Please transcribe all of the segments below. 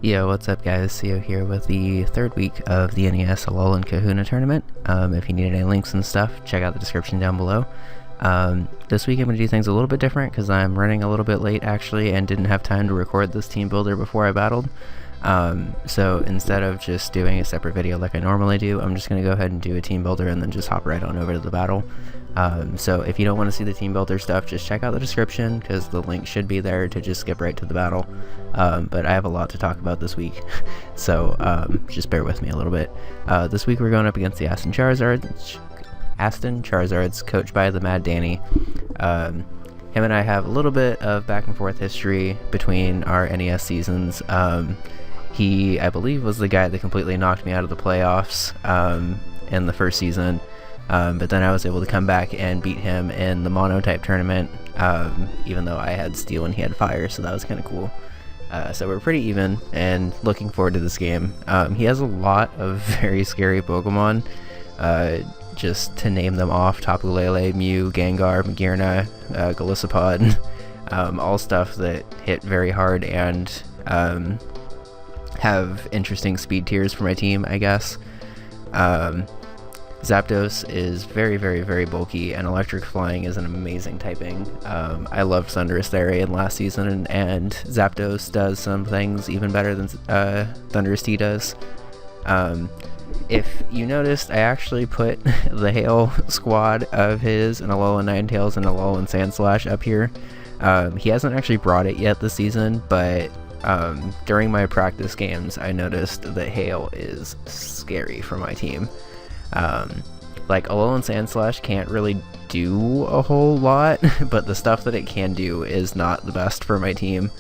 Yo, what's up guys? Sio here with the third week of the NES Alolan Kahuna Tournament. If you need any links and stuff, check out the description down below. This week I'm going to do things a little bit different because I'm running a little bit late actually and didn't have time to record this team builder before I battled. So instead of just doing a separate video like I normally do, I'm just going to go ahead and do a team builder and then just hop right on over to the battle. So if you don't want to see the team builder stuff, just check out the description because the link should be there to just skip right to the battle. But I have a lot to talk about this week, so just bear with me a little bit. This week we're going up against the Aston Charizards, coached by the Mad Danny. Him and I have a little bit of back and forth history between our NES seasons. He, I believe, was the guy that completely knocked me out of the playoffs in the first season. But then I was able to come back and beat him in the mono-type tournament, even though I had steel and he had fire, so that was kind of cool. So we're pretty even, and looking forward to this game. He has a lot of very scary Pokemon, just to name them off: Tapu, Mew, Gengar, Magearna, Golisopod, all stuff that hit very hard and have interesting speed tiers for my team, I guess. Zapdos is very, very, very bulky, and Electric Flying is an amazing typing. I loved Thundurus Therian last season, and Zapdos does some things even better than Thundurus T does. If you noticed, I actually put the Hail squad of his and Alolan Ninetales and Alolan Sandslash up here. He hasn't actually brought it yet this season, but during my practice games, I noticed that Hail is scary for my team. Like Alolan Sandslash can't really do a whole lot, but the stuff that it can do is not the best for my team.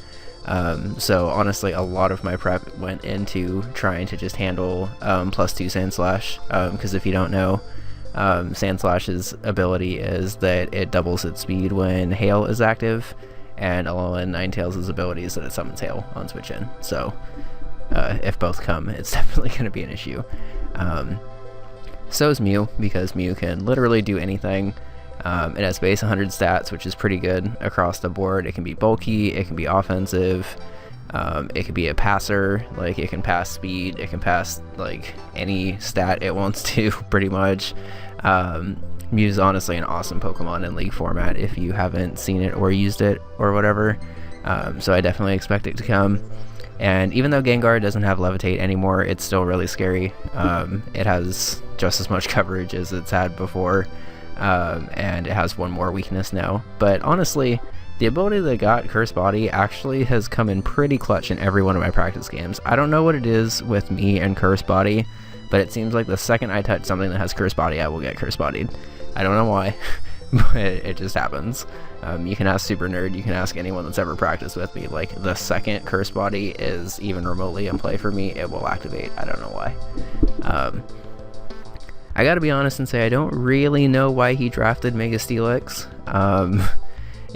So honestly, a lot of my prep went into trying to just handle +2 Sandslash, because if you don't know, Sandslash's ability is that it doubles its speed when Hail is active, and Alolan Ninetales' ability is that it summons Hail on switch in. So if both come, it's definitely going to be an issue. So is Mew, because Mew can literally do anything. It has base 100 stats, which is pretty good across the board. It can be bulky, it can be offensive, it can be a passer, like it can pass speed, it can pass like any stat it wants to, pretty much. Mew's honestly an awesome Pokemon in League format if you haven't seen it or used it or whatever. So I definitely expect it to come. And even though Gengar doesn't have Levitate anymore, it's still really scary. It has just as much coverage as it's had before, and it has one more weakness now. But honestly, the ability that got Curse Body actually has come in pretty clutch in every one of my practice games. I don't know what it is with me and Curse Body, but it seems like the second I touch something that has Curse Body, I will get Curse Bodied. I don't know why, but it just happens. You can ask Super Nerd, you can ask anyone that's ever practiced with me, like the second Curse Body is even remotely in play for me, it will activate. I don't know why. I gotta be honest and say I don't really know why he drafted Mega-Sableye.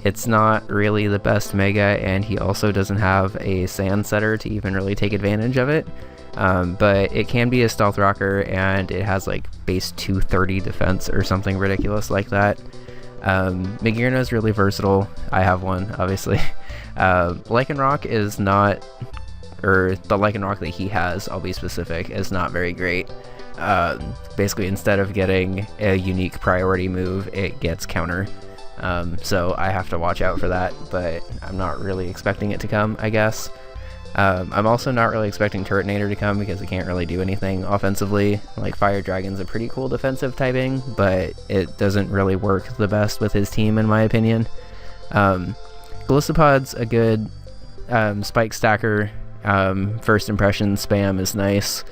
It's not really the best Mega, and he also doesn't have a Sand Setter to even really take advantage of it. But it can be a Stealth Rocker, and it has like base 230 defense or something ridiculous like that. Magearna is really versatile. I have one, obviously. Lycanroc is not, or the Lycanroc that he has, I'll be specific, is not very great. Basically, instead of getting a unique priority move, it gets counter. So I have to watch out for that, but I'm not really expecting it to come, I guess. I'm also not really expecting Turtonator to come because it can't really do anything offensively. Like, Fire Dragon's a pretty cool defensive typing, but it doesn't really work the best with his team, in my opinion. Golisopod's a good spike stacker. First impression spam is nice.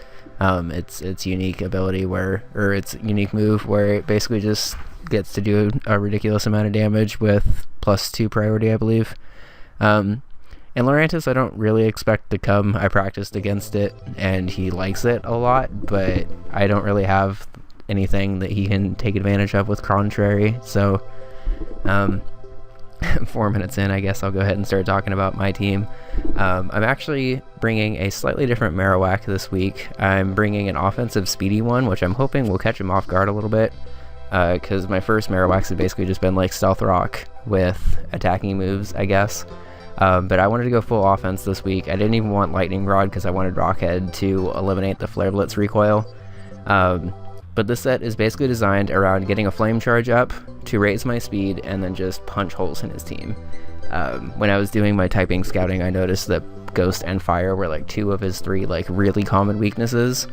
Its unique ability or its unique move where it basically just gets to do a ridiculous amount of damage with +2 priority, I believe. And Lurantis, I don't really expect to come. I practiced against it, and he likes it a lot, but I don't really have anything that he can take advantage of with Contrary, so 4 minutes in, I guess I'll go ahead and start talking about my team. I'm actually bringing a slightly different Marowak this week. I'm bringing an offensive speedy one, which I'm hoping will catch him off guard a little bit, because my first Marowaks have basically just been like Stealth Rock with attacking moves, I guess. But I wanted to go full offense this week. I didn't even want Lightning Rod because I wanted Rockhead to eliminate the Flare Blitz recoil. But this set is basically designed around getting a Flame Charge up to raise my speed and then just punch holes in his team. When I was doing my typing scouting, I noticed that Ghost and Fire were like 2 of his 3 like really common weaknesses.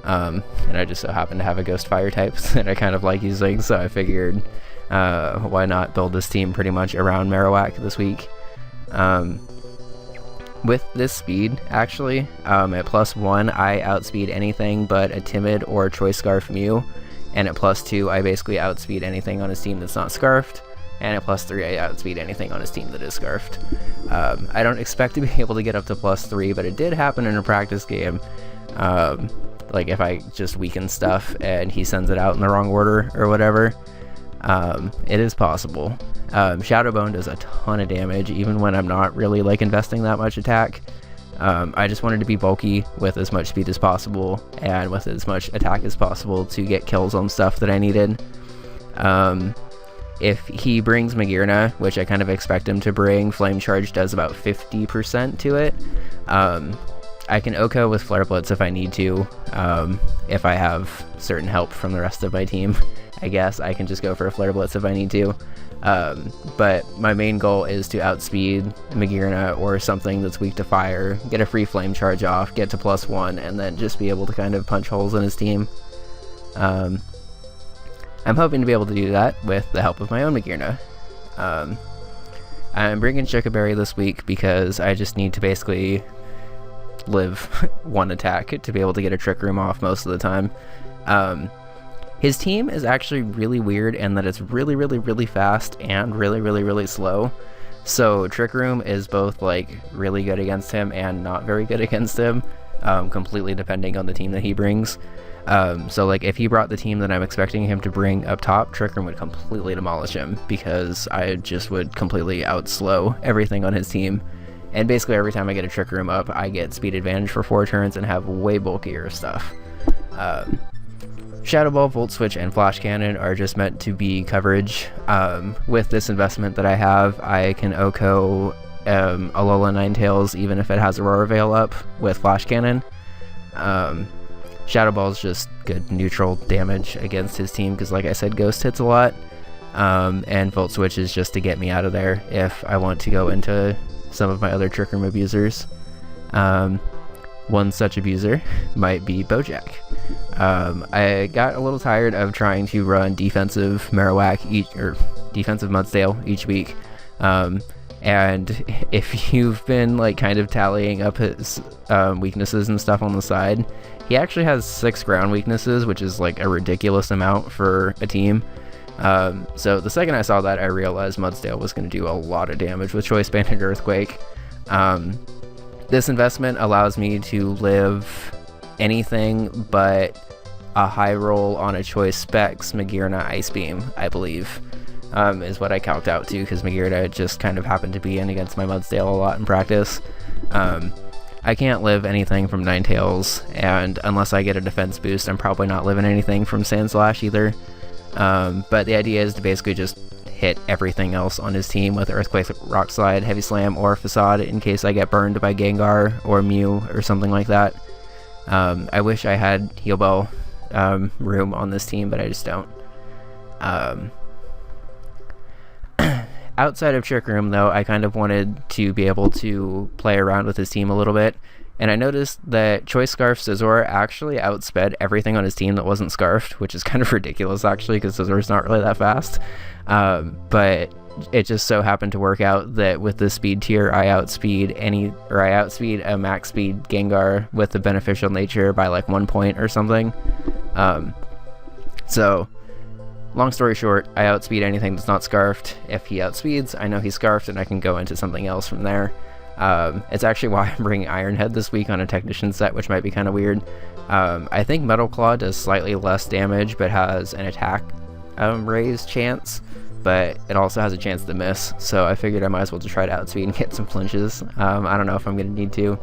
And I just so happened to have a Ghost Fire type that I kind of like using, so I figured why not build this team pretty much around Marowak this week. With this speed, actually, at +1, I outspeed anything but a Timid or Choice Scarf Mew, and at +2, I basically outspeed anything on his team that's not Scarfed, and at +3, I outspeed anything on his team that is Scarfed. I don't expect to be able to get up to +3, but it did happen in a practice game. Like if I just weaken stuff and he sends it out in the wrong order or whatever, it is possible. Shadow Bone does a ton of damage even when I'm not really like investing that much attack. I just wanted to be bulky with as much speed as possible and with as much attack as possible to get kills on stuff that I needed. If he brings Magearna, which I kind of expect him to bring, Flame Charge does about 50% to it. I can OHKO with Flare Blitz if I need to. If I have certain help from the rest of my team, I guess I can just go for a Flare Blitz if I need to. But my main goal is to outspeed Magearna or something that's weak to fire, get a free Flame Charge off, get to +1, and then just be able to kind of punch holes in his team. I'm hoping to be able to do that with the help of my own Magearna. I'm bringing Chocoberry this week because I just need to basically live 1 attack to be able to get a Trick Room off most of the time. His team is actually really weird in that it's really fast and really slow. So Trick Room is both like really good against him and not very good against him, completely depending on the team that he brings. So like if he brought the team that I'm expecting him to bring up top, Trick Room would completely demolish him because I just would completely outslow everything on his team. And basically every time I get a Trick Room up, I get speed advantage for 4 turns and have way bulkier stuff. Shadow Ball, Volt Switch, and Flash Cannon are just meant to be coverage. With this investment that I have, I can OHKO Alola Ninetales even if it has Aurora Veil up with Flash Cannon. Shadow Ball is just good neutral damage against his team because like I said, Ghost hits a lot. And Volt Switch is just to get me out of there if I want to go into some of my other Trick Room abusers. One such abuser might be Bojack. I got a little tired of trying to run defensive Marowak defensive Mudsdale each week. And if you've been like kind of tallying up his weaknesses and stuff on the side, he actually has 6 ground weaknesses, which is like a ridiculous amount for a team. So the second I saw that, I realized Mudsdale was going to do a lot of damage with Choice Banded Earthquake. This investment allows me to live anything but a high roll on a Choice Specs Magearna Ice Beam, I believe, is what I calced out to, because Magearna just kind of happened to be in against my Mudsdale a lot in practice. I can't live anything from Ninetales, and unless I get a defense boost, I'm probably not living anything from Sandslash either. But the idea is to basically just hit everything else on his team with Earthquake, Rock Slide, Heavy Slam, or Facade in case I get burned by Gengar or Mew or something like that. I wish I had Heal Bell room on this team, but I just don't. Outside of Trick Room, though, I kind of wanted to be able to play around with his team a little bit, and I noticed that Choice Scarf Scizor actually outsped everything on his team that wasn't Scarfed, which is kind of ridiculous, actually, because Scizor's not really that fast. But it just so happened to work out that with the speed tier, I outspeed a max speed Gengar with the beneficial nature by like 1 point or something. So long story short, I outspeed anything that's not Scarfed. If he outspeeds, I know he's Scarfed and I can go into something else from there. It's actually why I'm bringing Iron Head this week on a Technician set, which might be kind of weird. I think Metal Claw does slightly less damage, but has an attack raise chance, but it also has a chance to miss, so I figured I might as well just try to outspeed and get some flinches. I don't know if I'm going to need to.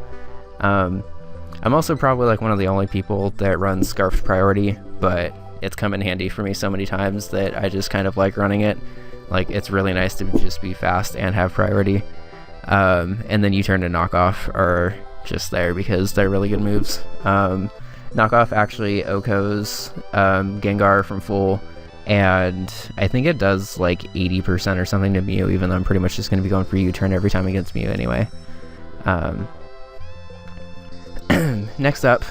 I'm also probably like one of the only people that runs Scarfed Priority, but it's come in handy for me so many times that I just kind of like running it. Like, it's really nice to just be fast and have priority. And then U-turn and knockoff are just there because they're really good moves. Knockoff actually OHKOs Gengar from full, and I think it does like 80% or something to Mew, even though I'm pretty much just going to be going for U-turn every time against Mew anyway. Next up,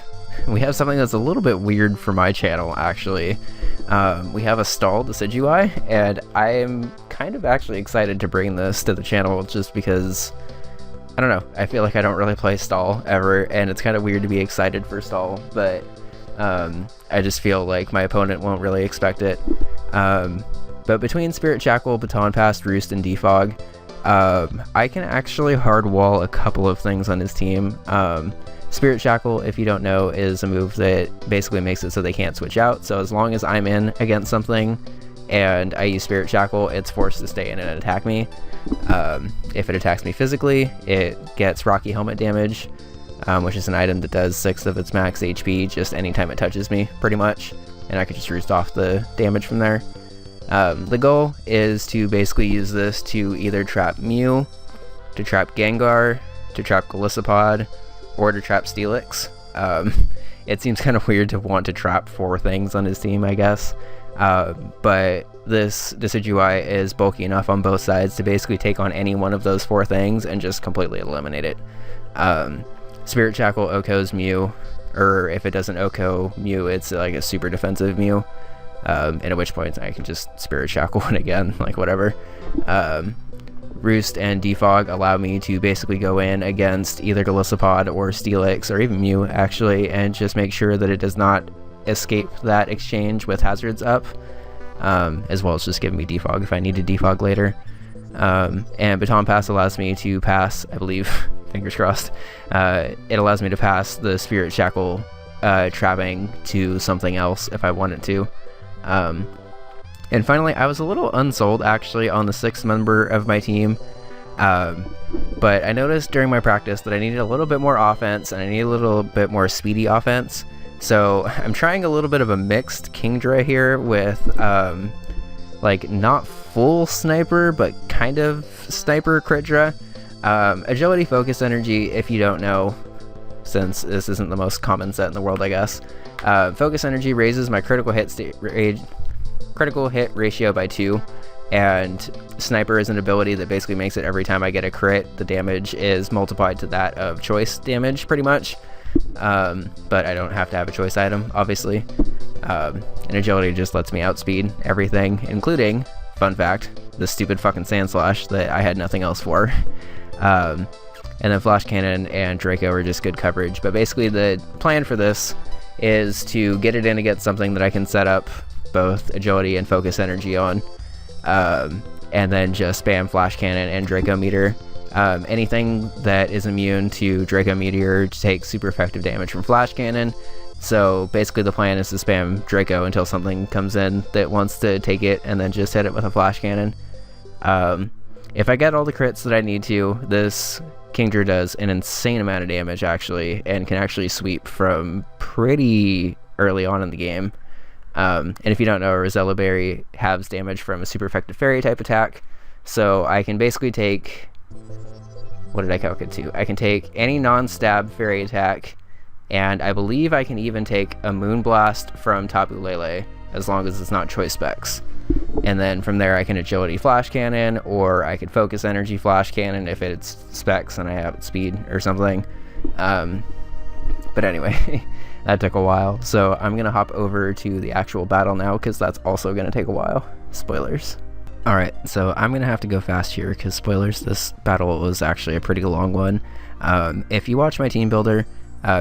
we have something that's a little bit weird for my channel, actually. We have a stall Decidueye, and I'm kind of actually excited to bring this to the channel just because, I don't know, I feel like I don't really play stall ever, and it's kind of weird to be excited for stall, but I just feel like my opponent won't really expect it. But between Spirit Shackle, Baton Pass, Roost, and Defog, I can actually hard wall a couple of things on his team. Spirit Shackle, if you don't know, is a move that basically makes it so they can't switch out. So as long as I'm in against something and I use Spirit Shackle, it's forced to stay in and attack me. If it attacks me physically, it gets Rocky Helmet damage, which is an item that does 6 of its max HP just anytime it touches me, pretty much. And I could just roost off the damage from there. The goal is to basically use this to either trap Mew, to trap Gengar, to trap Golisopod, or to trap Steelix. It seems kind of weird to want to trap 4 things on his team, I guess. But this Decidueye is bulky enough on both sides to basically take on any one of those 4 things and just completely eliminate it. Spirit Shackle OHKOs Mew, or if it doesn't OHKO Mew, it's like a super defensive Mew. And at which point I can just Spirit Shackle it again, like whatever. Roost and Defog allow me to basically go in against either Golisopod or Steelix, or even Mew actually, and just make sure that it does not escape that exchange with hazards up, as well as just giving me Defog if I need to Defog later. And Baton Pass allows me to pass, I believe, fingers crossed, it allows me to pass the Spirit Shackle trapping to something else if I wanted to. And finally, I was a little unsold actually on the 6th member of my team, but I noticed during my practice that I needed a little bit more offense and I need a little bit more speedy offense. So I'm trying a little bit of a mixed Kingdra here with like not full sniper but kind of sniper Kridra. Agility, focus, energy, if you don't know, since this isn't the most common set in the world, I guess. Focus energy raises my critical hit ratio by 2, and sniper is an ability that basically makes it every time I get a crit, the damage is multiplied to that of choice damage, pretty much. But I don't have to have a choice item, obviously. And agility just lets me outspeed everything, including, fun fact, the stupid fucking Sand Slash that I had nothing else for. And then Flash Cannon and Draco are just good coverage, but basically the plan for this is to get it in against something that I can set up both agility and focus energy on, and then just spam Flash Cannon and Draco Meteor. Anything that is immune to Draco Meteor takes super effective damage from Flash Cannon, so basically the plan is to spam Draco until something comes in that wants to take it and then just hit it with a Flash Cannon. If I get all the crits that I need to, this Kingdra does an insane amount of damage actually, and can actually sweep from pretty early on in the game. And if you don't know, Rosella Berry halves damage from a super effective fairy type attack, so I can basically take, what did I calculate to? I can take any non-stab fairy attack, and I believe I can even take a Moonblast from Tapu Lele, as long as it's not choice specs. And then from there I can agility Flash Cannon, or I could focus energy Flash Cannon if it's specs and I have speed or something. But anyway, that took a while, so I'm gonna hop over to the actual battle now, because that's also gonna take a while. Spoilers. Alright, so I'm gonna have to go fast here, because spoilers, this battle was actually a pretty long one. If you watch my team builder,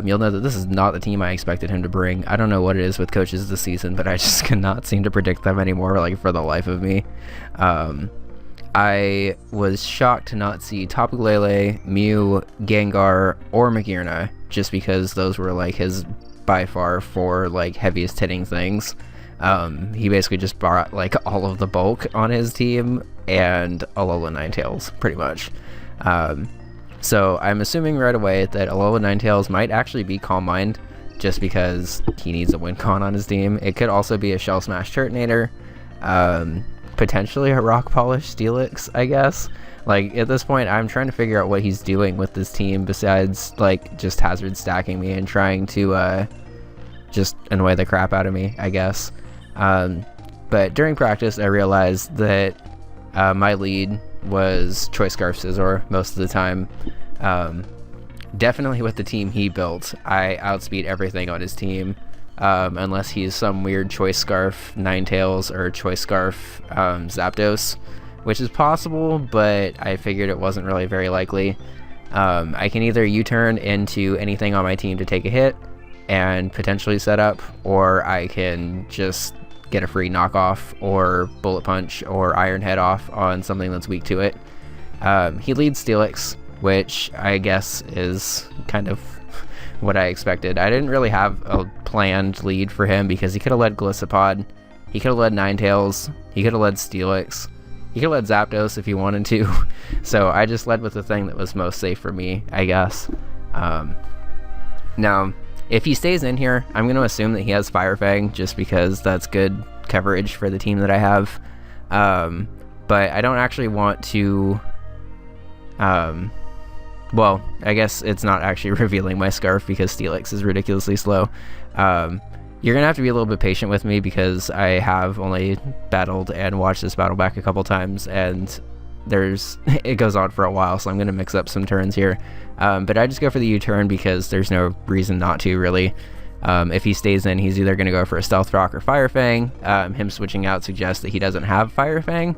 you'll know that this is not the team I expected him to bring. I don't know what it is with coaches this season, but I just cannot seem to predict them anymore, like, for the life of me. I was shocked to not see Tapu Lele, Mew, Gengar, or Magearna, just because those were, like, his, by far, 4, like, heaviest hitting things. He basically just brought, like, all of the bulk on his team, and Alola Ninetales, pretty much. So I'm assuming right away that Alola Ninetales might actually be Calm Mind, just because he needs a win con on his team. It could also be a Shell Smash Turtonator, potentially a Rock Polish Steelix, I guess, Like, at this point, I'm trying to figure out what he's doing with this team besides, like, just hazard stacking me and trying to, just annoy the crap out of me, I guess. But during practice, I realized that my lead was Choice Scarf Scizor most of the time. Definitely with the team he built, I outspeed everything on his team, unless he's some weird Choice Scarf Ninetales or Choice Scarf Zapdos, which is possible, but I figured it wasn't really very likely. I can either U-turn into anything on my team to take a hit and potentially set up, or I can just get a free knockoff or bullet punch or iron head off on something that's weak to it. He leads Steelix, which I guess is kind of what I expected. I didn't really have a planned lead for him because he could have led Gliscopod, he could have led Ninetales, he could have led Steelix, he could have led Zapdos if he wanted to. So I just led with the thing that was most safe for me, I guess. Now, if he stays in here, I'm going to assume that he has Fire Fang just because that's good coverage for the team that I have. But I don't actually want to... well, I guess it's not actually revealing my Scarf because Steelix is ridiculously slow. You're going to have to be a little bit patient with me because I have only battled and watched this battle back a couple times, and it goes on for a while, so I'm going to mix up some turns here. But I just go for the U-turn because there's no reason not to, really. If he stays in, he's either going to go for a Stealth Rock or Fire Fang. Him switching out suggests that he doesn't have Fire Fang,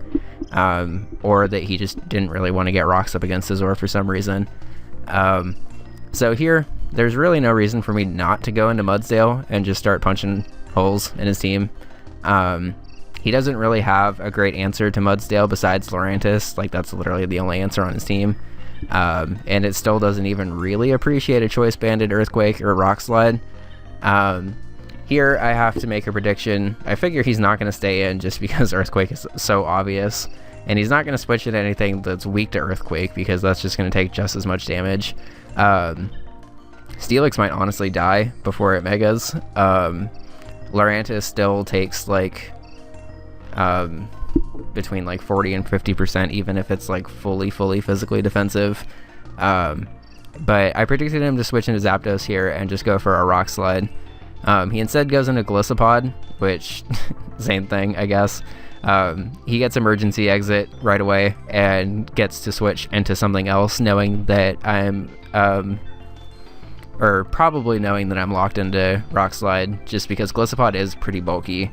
or that he just didn't really want to get rocks up against Scizor for some reason. So here, there's really no reason for me not to go into Mudsdale and just start punching holes in his team. He doesn't really have a great answer to Mudsdale besides Lurantis. Like, that's literally the only answer on his team. And it still doesn't even really appreciate a Choice Banded Earthquake or Rock Slide. Here I have to make a prediction. I figure he's not going to stay in just because Earthquake is so obvious. And he's not going to switch into anything that's weak to Earthquake because that's just going to take just as much damage. Steelix might honestly die before it Megas. Lurantis still takes like between like 40 and 50% even if it's like fully physically defensive. But I predicted him to switch into Zapdos here and just go for a Rock Slide. He instead goes into Gliscopod, which same thing, I guess. He gets emergency exit right away and gets to switch into something else, knowing that I'm or probably knowing that I'm locked into Rock Slide, just because Gliscopod is pretty bulky.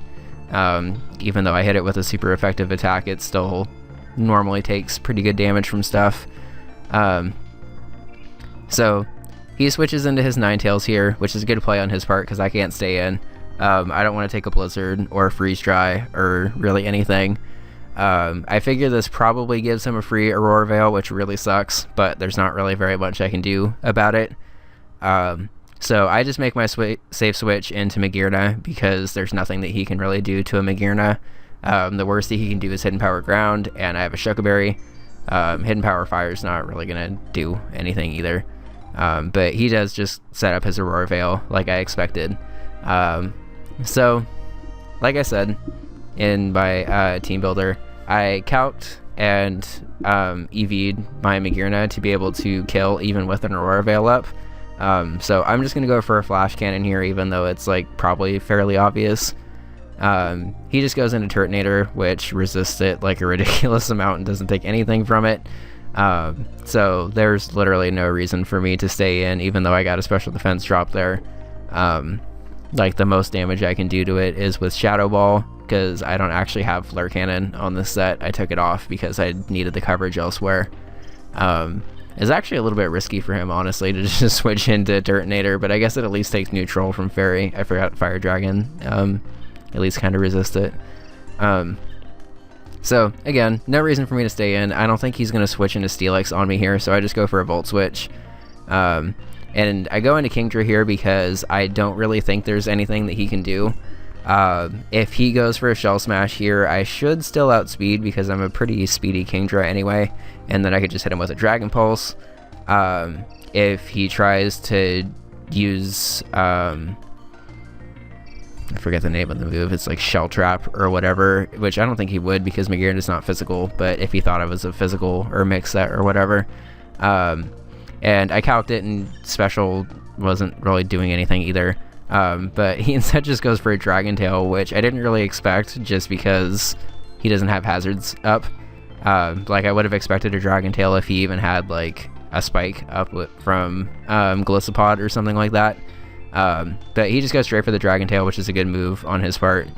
Even though I hit it with a super effective attack, it still normally takes pretty good damage from stuff. So he switches into his Ninetales here, which is a good play on his part because I can't stay in. I don't want to take a Blizzard or a Freeze Dry or really anything. I figure this probably gives him a free Aurora Veil, which really sucks, but there's not really very much I can do about it. So I just make my safe switch into Magearna because there's nothing that he can really do to a Magearna. The worst that he can do is Hidden Power Ground, and I have a Shuckleberry. Hidden Power Fire is not really going to do anything either. But he does just set up his Aurora Veil like I expected. So, like I said, in my team builder, I calced and EV'd my Magearna to be able to kill even with an Aurora Veil up. So I'm just going to go for a Flash Cannon here, even though it's like probably fairly obvious. He just goes into Turtonator, which resists it like a ridiculous amount and doesn't take anything from it. So there's literally no reason for me to stay in, even though I got a special defense drop there. Like the most damage I can do to it is with Shadow Ball, because I don't actually have Flare Cannon on this set. I took it off because I needed the coverage elsewhere. It's actually a little bit risky for him, honestly, to just switch into Turtonator, but I guess it at least takes neutral from Fairy. I forgot Fire Dragon. At least kind of resist it. So, again, no reason for me to stay in. I don't think he's going to switch into Steelix on me here, so I just go for a Volt Switch. And I go into Kingdra here because I don't really think there's anything that he can do. If he goes for a Shell Smash here, I should still outspeed because I'm a pretty speedy Kingdra anyway, and then I could just hit him with a Dragon Pulse. If he tries to use... I forget the name of the move. It's like Shell Trap or whatever, which I don't think he would because Magearna is not physical, but if he thought it was a physical or mix set or whatever. And I calced it, and special wasn't really doing anything either. But he instead just goes for a Dragon Tail, which I didn't really expect just because he doesn't have hazards up. Like I would have expected a Dragon Tail if he even had like a spike up from Gliscopod or something like that. But he just goes straight for the Dragon Tail, which is a good move on his part.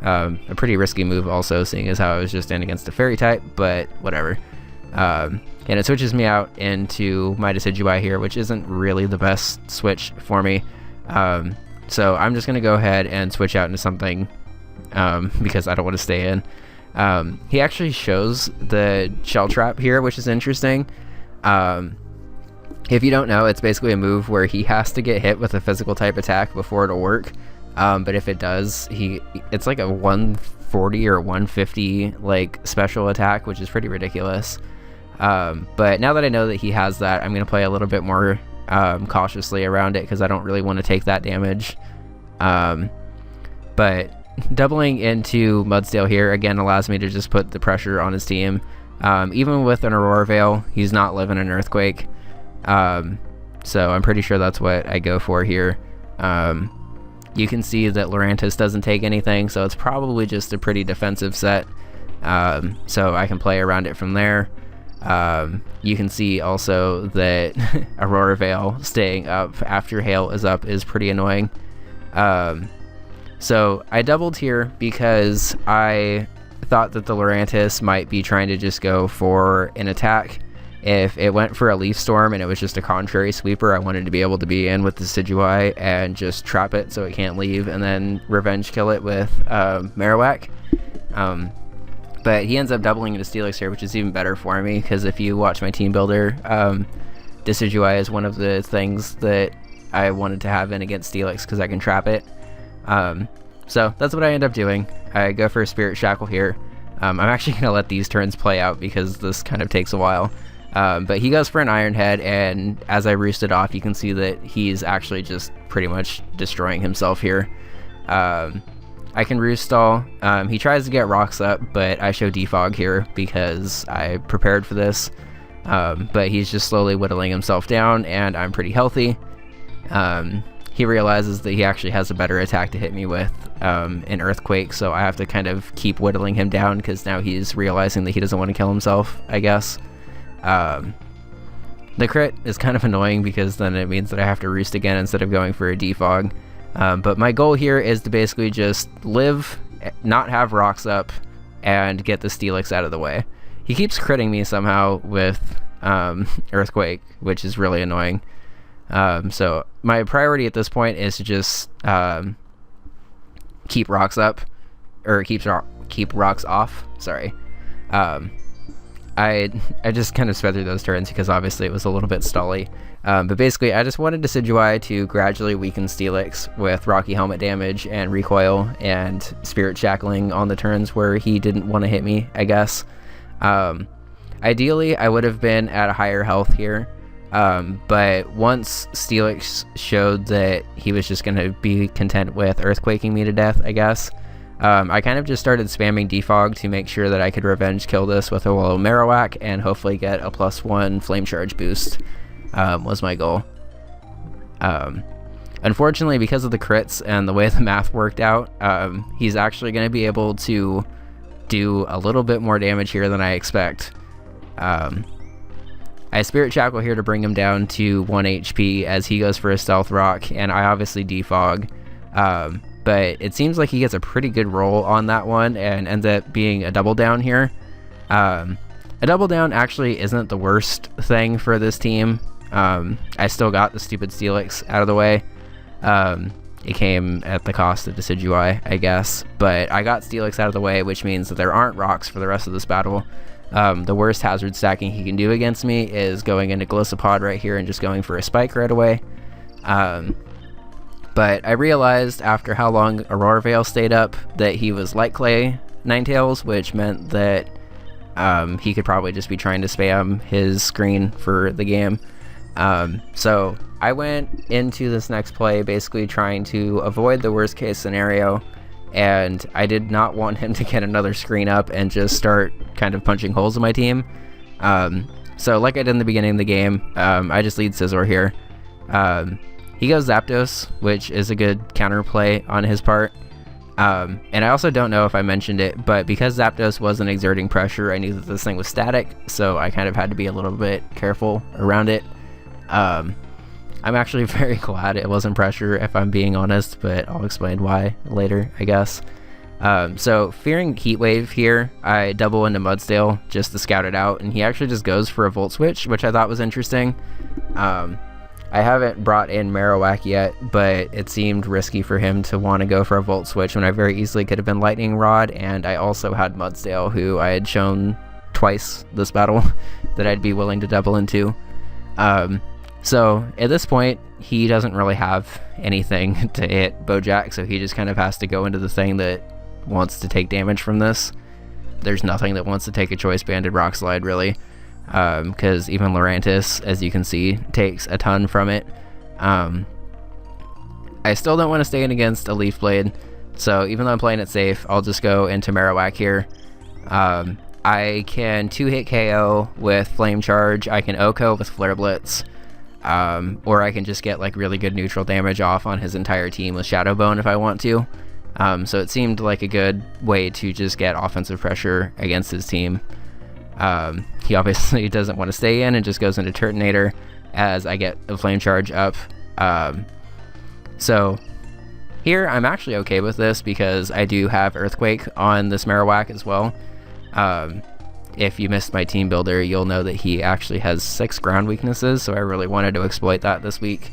A pretty risky move also, seeing as how I was just in against a fairy type, but whatever. And it switches me out into my Decidueye here, which isn't really the best switch for me. So I'm just going to go ahead and switch out into something because I don't want to stay in. He actually shows the Shell Trap here, which is interesting. If you don't know, it's basically a move where he has to get hit with a physical type attack before it'll work. But if it does, it's like a 140 or 150 like special attack, which is pretty ridiculous. But now that I know that he has that, I'm going to play a little bit more cautiously around it because I don't really want to take that damage. But doubling into Mudsdale here again allows me to just put the pressure on his team. Even with an Aurora Veil, he's not living an Earthquake. So I'm pretty sure that's what I go for here. You can see that Lurantis doesn't take anything, so it's probably just a pretty defensive set. So I can play around it from there. You can see also that Aurora Veil staying up after Hail is up is pretty annoying. So I doubled here because I thought that the Lurantis might be trying to just go for an attack. If it went for a Leaf Storm and it was just a contrary sweeper, I wanted to be able to be in with the Decidueye and just trap it so it can't leave and then revenge kill it with Marowak. But he ends up doubling into Steelix here, which is even better for me because if you watch my team builder, Decidueye is one of the things that I wanted to have in against Steelix because I can trap it. So that's what I end up doing. I go for a Spirit Shackle here. I'm actually going to let these turns play out because this kind of takes a while. But he goes for an Iron Head, and as I roosted off, you can see that he's actually just pretty much destroying himself here. I can Roost Stall. He tries to get rocks up, but I show Defog here because I prepared for this. But he's just slowly whittling himself down, and I'm pretty healthy. He realizes that he actually has a better attack to hit me with, an Earthquake, so I have to kind of keep whittling him down because now he's realizing that he doesn't want to kill himself, I guess. The crit is kind of annoying because then it means that I have to Roost again instead of going for a Defog. But my goal here is to basically just live, not have rocks up, and get the Steelix out of the way. He keeps critting me somehow with Earthquake, which is really annoying. So my priority at this point is to just keep rocks up, or keep rocks off. Sorry. I just kind of sped through those turns because obviously it was a little bit stally. But basically, I just wanted Decidueye to gradually weaken Steelix with Rocky Helmet damage and recoil and Spirit Shackling on the turns where he didn't want to hit me, I guess. Ideally, I would have been at a higher health here. But once Steelix showed that he was just going to be content with Earthquaking me to death, I guess, I kind of just started spamming Defog to make sure that I could revenge kill this with Alolan-Marowak and hopefully get a +1 Flame Charge boost, was my goal. Unfortunately, because of the crits and the way the math worked out, he's actually going to be able to do a little bit more damage here than I expect. I Spirit Shackle here to bring him down to 1 HP as he goes for a Stealth Rock, and I obviously Defog. But it seems like he gets a pretty good roll on that one and ends up being a double down here. A double down actually isn't the worst thing for this team. I still got the stupid Steelix out of the way. It came at the cost of Decidueye, I guess. But I got Steelix out of the way, which means that there aren't rocks for the rest of this battle. The worst hazard stacking he can do against me is going into Gliscopod right here and just going for a Spike right away. But I realized after how long Aurora Veil stayed up that he was Light Clay Ninetales, which meant that he could probably just be trying to spam his screen for the game. So I went into this next play basically trying to avoid the worst case scenario, and I did not want him to get another screen up and just start kind of punching holes in my team. So like I did in the beginning of the game, I just lead Scizor here. He goes Zapdos, which is a good counterplay on his part. And I also don't know if I mentioned it, but because Zapdos wasn't exerting pressure, I knew that this thing was static, so I kind of had to be a little bit careful around it. I'm actually very glad it wasn't pressure, if I'm being honest, but I'll explain why later, I guess. So fearing Heat Wave here, I double into Mudsdale just to scout it out, and he actually just goes for a Volt Switch, which I thought was interesting. I haven't brought in Marowak yet, but it seemed risky for him to want to go for a Volt Switch when I very easily could have been Lightning Rod, and I also had Mudsdale, who I had shown twice this battle that I'd be willing to double into. So at this point, he doesn't really have anything to hit Bojack, so he just kind of has to go into the thing that wants to take damage from this. There's nothing that wants to take a Choice Banded Rock Slide, really, because even Lurantis, as you can see, takes a ton from it. I still don't want to stay in against a Leaf Blade, so even though I'm playing it safe, I'll just go into Marowak here. I can 2-hit KO with Flame Charge, I can OHKO with Flare Blitz, or I can just get like really good neutral damage off on his entire team with Shadow Bone if I want to. So it seemed like a good way to just get offensive pressure against his team. He obviously doesn't want to stay in and just goes into Turtonator as I get a Flame Charge up. So here I'm actually okay with this because I do have Earthquake on this Marowak as well. If you missed my team builder, you'll know that he actually has 6 ground weaknesses, so I really wanted to exploit that this week.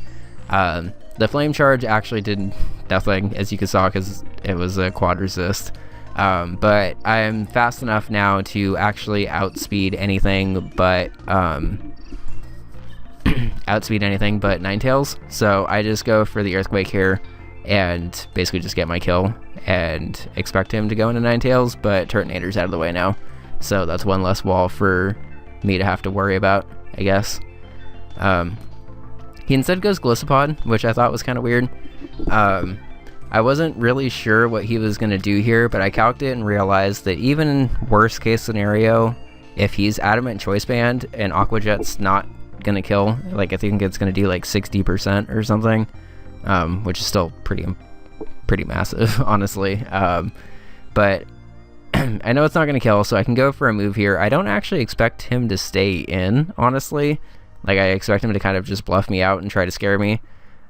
The Flame Charge actually did nothing, as you can saw, because it was a quad resist. But I'm fast enough now to actually outspeed anything but Ninetales. So I just go for the Earthquake here and basically just get my kill and expect him to go into Ninetales, but Turtonator's out of the way now. So that's one less wall for me to have to worry about, I guess. He instead goes Gliscopod, which I thought was kind of weird. I wasn't really sure what he was going to do here, but I calced it and realized that even in worst case scenario, if he's Adamant Choice Band and Aqua Jet's not going to kill, like I think it's going to do like 60% or something, which is still pretty massive, honestly. But I know it's not going to kill, so I can go for a move here. I don't actually expect him to stay in, honestly. Like, I expect him to kind of just bluff me out and try to scare me.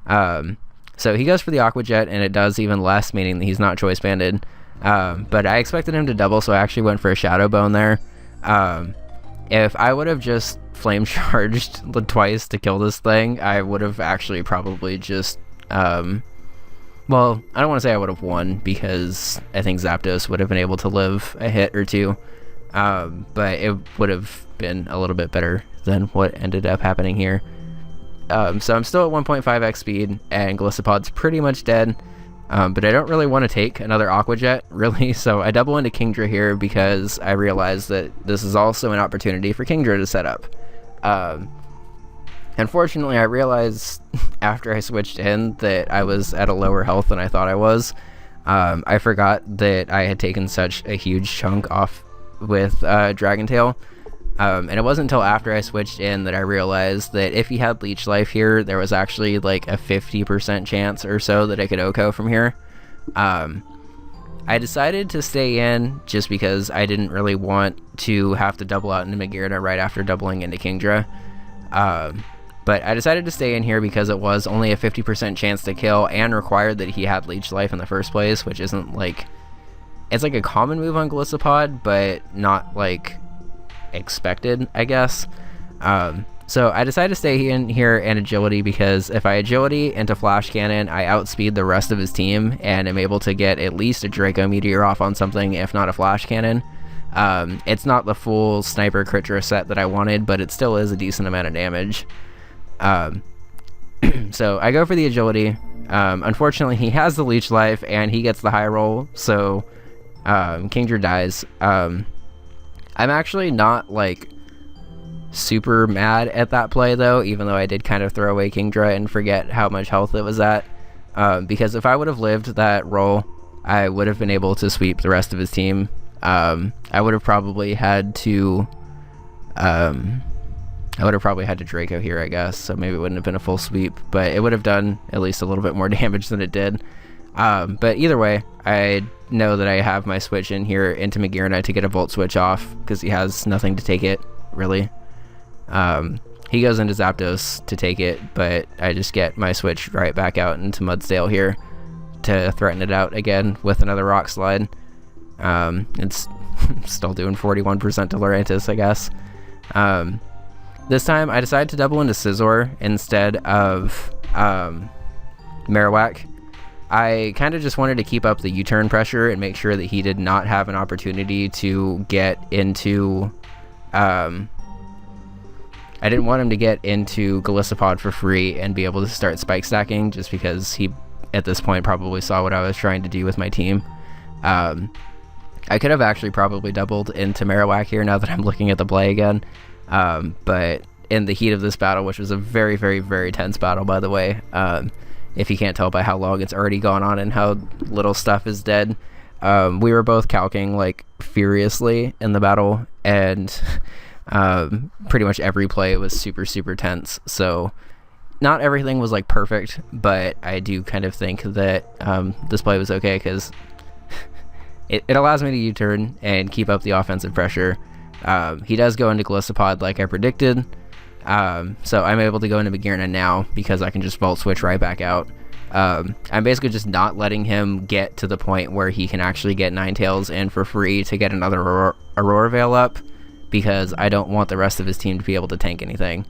So he goes for the Aqua Jet, and it does even less, meaning that he's not Choice Banded. But I expected him to double, so I actually went for a Shadow Bone there. If I would have just Flame Charged twice to kill this thing, I would have actually probably just... well, I don't want to say I would have won, because I think Zapdos would have been able to live a hit or two. But it would have been a little bit better than what ended up happening here. So I'm still at 1.5x speed, and Gliscopod's pretty much dead. But I don't really want to take another Aqua Jet, really, so I double into Kingdra here because I realized that this is also an opportunity for Kingdra to set up. Unfortunately, I realized after I switched in that I was at a lower health than I thought I was. I forgot that I had taken such a huge chunk off with Dragon Tail. And it wasn't until after I switched in that I realized that if he had Leech Life here, there was actually like a 50% chance or so that I could OHKO from here. I decided to stay in just because I didn't really want to have to double out into Magearna right after doubling into Kingdra. But I decided to stay in here because it was only a 50% chance to kill and required that he had Leech Life in the first place, which isn't like... It's like a common move on Gliscopod, but not like expected, I guess. So I decided to stay in here and Agility because if I Agility into Flash Cannon, I outspeed the rest of his team and am able to get at least a Draco Meteor off on something, if not a Flash Cannon. It's not the full Sniper Crit set that I wanted, but it still is a decent amount of damage. So I go for the Agility. Unfortunately, he has the Leech Life and he gets the high roll, so Kingdra dies. I'm actually not like super mad at that play though, even though I did kind of throw away Kingdra and forget how much health it was at, because if I would have lived that roll, I would have been able to sweep the rest of his team. I would have probably had to Draco here, I guess, so maybe it wouldn't have been a full sweep, but it would have done at least a little bit more damage than it did. But either way, I know that I have my switch in here into Magearna to get a Volt Switch off, because he has nothing to take it, really. He goes into Zapdos to take it, but I just get my switch right back out into Mudsdale here to threaten it out again with another Rock Slide. It's still doing 41% to Lurantis, I guess. This time I decided to double into Scizor instead of Marowak. I kind of just wanted to keep up the U-turn pressure and make sure that he did not have an opportunity to get into... I didn't want him to get into Golisopod for free and be able to start spike stacking, just because he, at this point, probably saw what I was trying to do with my team. I could have actually probably doubled into Marowak here now that I'm looking at the play again. But in the heat of this battle, which was a very, very, very tense battle, by the way, if you can't tell by how long it's already gone on and how little stuff is dead, we were both calcing like furiously in the battle, and pretty much every play was super, super tense. So not everything was like perfect, but I do kind of think that this play was okay, because it allows me to U-turn and keep up the offensive pressure. He does go into Golisopod like I predicted, so I'm able to go into Magearna now because I can just Volt Switch right back out. I'm basically just not letting him get to the point where he can actually get Ninetales in for free to get another Aurora Veil up, because I don't want the rest of his team to be able to tank anything.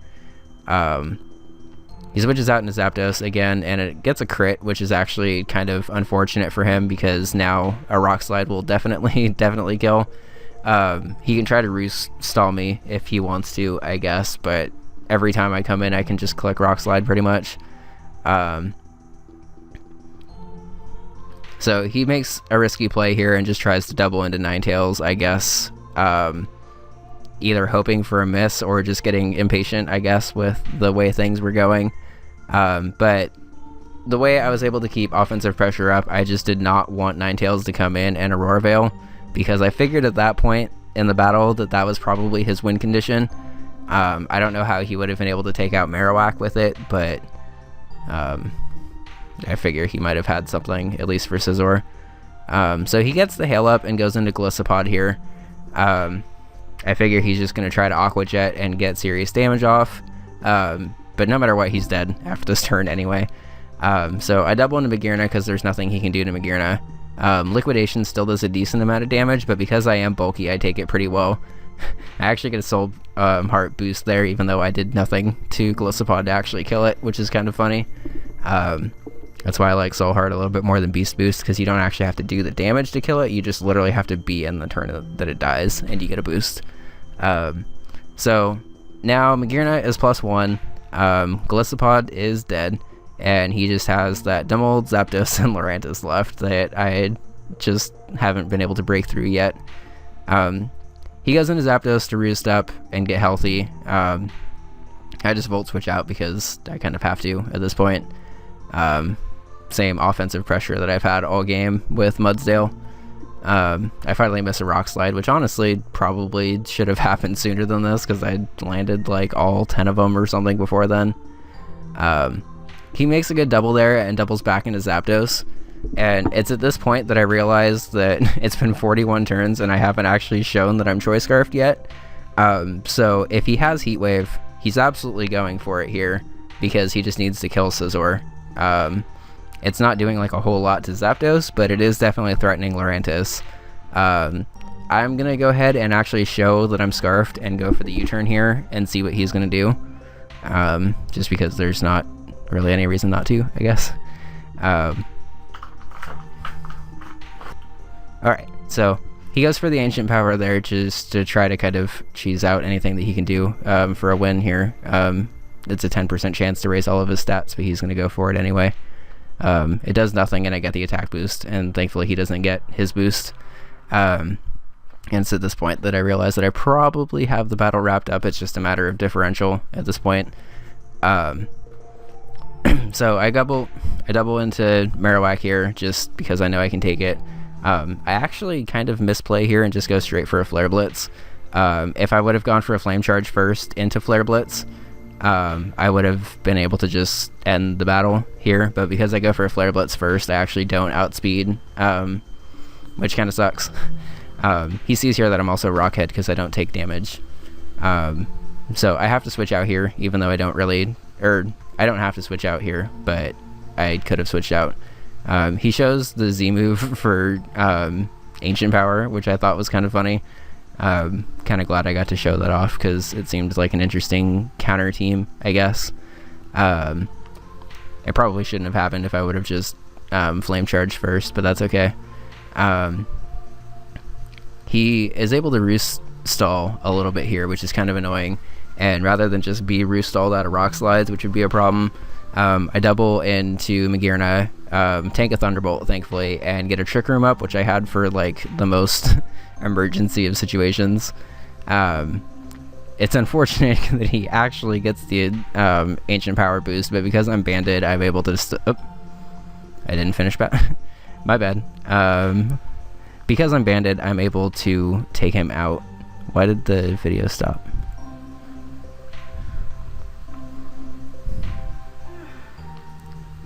He switches out into Zapdos again, and it gets a crit, which is actually kind of unfortunate for him, because now a Rock Slide will definitely kill. He can try to roost stall me if he wants to, I guess, but every time I come in I can just click Rock Slide pretty much. So he makes a risky play here and just tries to double into Ninetales, I guess. Either hoping for a miss or just getting impatient, I guess, with the way things were going. But the way I was able to keep offensive pressure up, I just did not want Ninetales to come in and Aurora Veil, because I figured at that point in the battle that that was probably his win condition. I don't know how he would have been able to take out Marowak with it, but I figure he might have had something, at least for Scizor. So he gets the Hail Up and goes into Golisopod here. I figure he's just going to try to Aqua Jet and get serious damage off, but no matter what, he's dead after this turn anyway. So I double into Magearna because there's nothing he can do to Magearna. Liquidation still does a decent amount of damage, but because I am bulky, I take it pretty well. I actually get a Soul Heart boost there, even though I did nothing to Golisopod to actually kill it, which is kind of funny. That's why I like Soul Heart a little bit more than Beast Boost, because you don't actually have to do the damage to kill it, you just literally have to be in the turn that it dies, and you get a boost. So now Magearna is +1, Golisopod is dead, and he just has that dumb old Zapdos and Lurantis left that I just haven't been able to break through yet. He goes into Zapdos to roost up and get healthy. I just Volt Switch out because I kind of have to at this point. Same offensive pressure that I've had all game with Mudsdale. I finally miss a Rock Slide, which honestly probably should have happened sooner than this, because I landed like all 10 of them or something before then. He makes a good double there and doubles back into Zapdos, and it's at this point that I realized that it's been 41 turns and I haven't actually shown that I'm Choice Scarfed yet. So if he has Heat Wave, he's absolutely going for it here, because he just needs to kill Scizor. It's not doing like a whole lot to Zapdos, but it is definitely threatening Lurantis. I'm gonna go ahead and actually show that I'm Scarfed and go for the U-turn here and see what he's gonna do, just because there's not really any reason not to, I guess. Alright, so he goes for the Ancient Power there just to try to kind of cheese out anything that he can do for a win here. It's a 10% chance to raise all of his stats, but he's going to go for it anyway. It does nothing, and I get the attack boost, and thankfully he doesn't get his boost. And it's at this point that I realize that I probably have the battle wrapped up. It's just a matter of differential at this point. So I double into Marowak here just because I know I can take it. I actually kind of misplay here and just go straight for a Flare Blitz. If I would have gone for a Flame Charge first into Flare Blitz, I would have been able to just end the battle here. But because I go for a Flare Blitz first, I actually don't outspeed, which kind of sucks. He sees here that I'm also Rock Head because I don't take damage. So I have to switch out here, even though I don't really, or I don't have to switch out here, but I could have switched out. He shows the Z move for Ancient Power, which I thought was kind of funny. Kind of glad I got to show that off because it seemed like an interesting counter team, I guess. It probably shouldn't have happened if I would have just Flame Charged first, but that's okay. He is able to Roost Stall a little bit here, which is kind of annoying. And rather than just be Roost Stalled out of Rock Slides, which would be a problem, I double into Magearna, tank a Thunderbolt, thankfully, and get a Trick Room up, which I had for like the most emergency of situations. It's unfortunate that he actually gets the Ancient Power boost, but because I'm banded, I'm able to I didn't finish my bad. Because I'm banded, I'm able to take him out. Why did the video stop?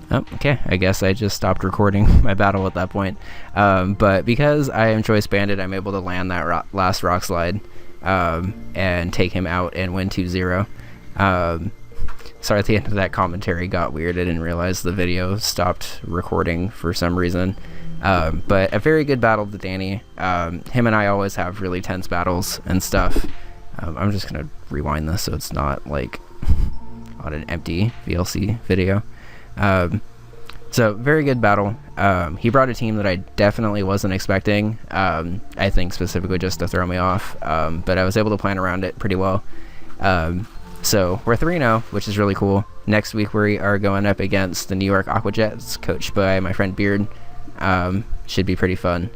Oh, okay, I guess I just stopped recording my battle at that point. But because I am choice banded, I'm able to land that last Rock Slide and take him out and win 2-0. Sorry, at the end of that commentary got weird. I didn't realize the video stopped recording for some reason. But a very good battle to Danny. Him and I always have really tense battles and stuff. I'm just going to rewind this so it's not like on an empty VLC video. So very good battle. He brought a team that I definitely wasn't expecting. I think specifically just to throw me off. But I was able to plan around it pretty well. So we're 3-0, which is really cool. Next week we are going up against the New York Aqua Jets, coached by my friend Beard. Should be pretty fun.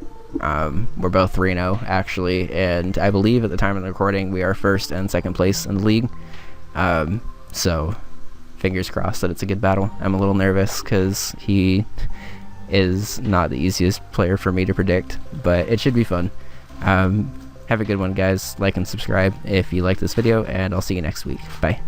We're both 3-0 actually, and I believe at the time of the recording we are first and second place in the league. So fingers crossed that it's a good battle. I'm a little nervous because he is not the easiest player for me to predict, but it should be fun. Have a good one, guys. Like and subscribe if you like this video, and I'll see you next week. Bye.